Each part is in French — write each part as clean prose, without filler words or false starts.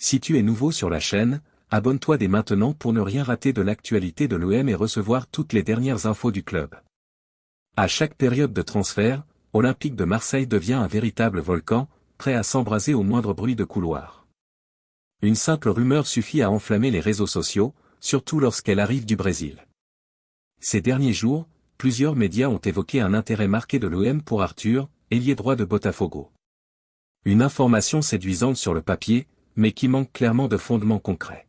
Si tu es nouveau sur la chaîne, abonne-toi dès maintenant pour ne rien rater de l'actualité de l'OM et recevoir toutes les dernières infos du club. À chaque période de transfert, Olympique de Marseille devient un véritable volcan, prêt à s'embraser au moindre bruit de couloir. Une simple rumeur suffit à enflammer les réseaux sociaux, surtout lorsqu'elle arrive du Brésil. Ces derniers jours, plusieurs médias ont évoqué un intérêt marqué de l'OM pour Arthur, ailier droit de Botafogo. Une information séduisante sur le papier, mais qui manque clairement de fondements concrets.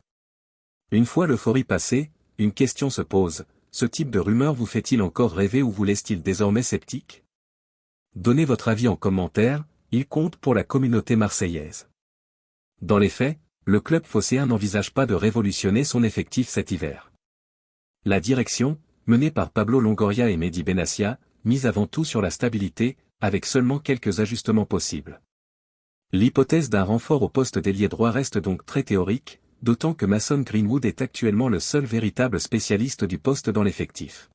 Une fois l'euphorie passée, une question se pose, ce type de rumeur vous fait-il encore rêver ou vous laisse-t-il désormais sceptique? Donnez votre avis en commentaire, il compte pour la communauté marseillaise. Dans les faits, le club phocéen n'envisage pas de révolutionner son effectif cet hiver. La direction, menée par Pablo Longoria et Mehdi Benassia, mise avant tout sur la stabilité, avec seulement quelques ajustements possibles. L'hypothèse d'un renfort au poste d'ailier droit reste donc très théorique, d'autant que Mason Greenwood est actuellement le seul véritable spécialiste du poste dans l'effectif.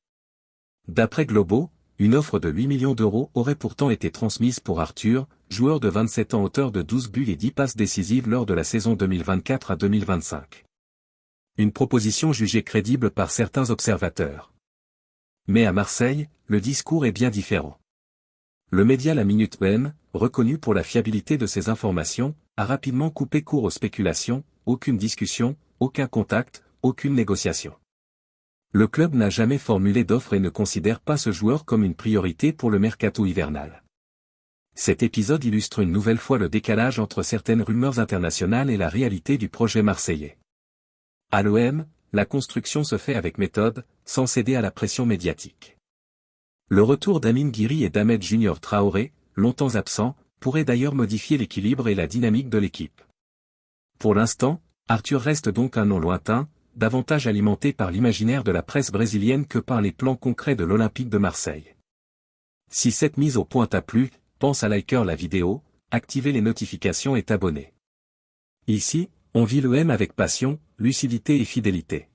D'après Globo, une offre de 8 millions d'euros aurait pourtant été transmise pour Arthur, joueur de 27 ans auteur de 12 buts et 10 passes décisives lors de la saison 2024 à 2025. Une proposition jugée crédible par certains observateurs. Mais à Marseille, le discours est bien différent. Le média La Minute OM, reconnu pour la fiabilité de ses informations, a rapidement coupé court aux spéculations, aucune discussion, aucun contact, aucune négociation. Le club n'a jamais formulé d'offre et ne considère pas ce joueur comme une priorité pour le mercato hivernal. Cet épisode illustre une nouvelle fois le décalage entre certaines rumeurs internationales et la réalité du projet marseillais. À l'OM, la construction se fait avec méthode, sans céder à la pression médiatique. Le retour d'Amine Giri et d'Ahmed Junior Traoré, longtemps absents, pourrait d'ailleurs modifier l'équilibre et la dynamique de l'équipe. Pour l'instant, Arthur reste donc un nom lointain, davantage alimenté par l'imaginaire de la presse brésilienne que par les plans concrets de l'Olympique de Marseille. Si cette mise au point t'a plu, pense à liker la vidéo, activer les notifications et t'abonner. Ici, on vit l'OM avec passion, lucidité et fidélité.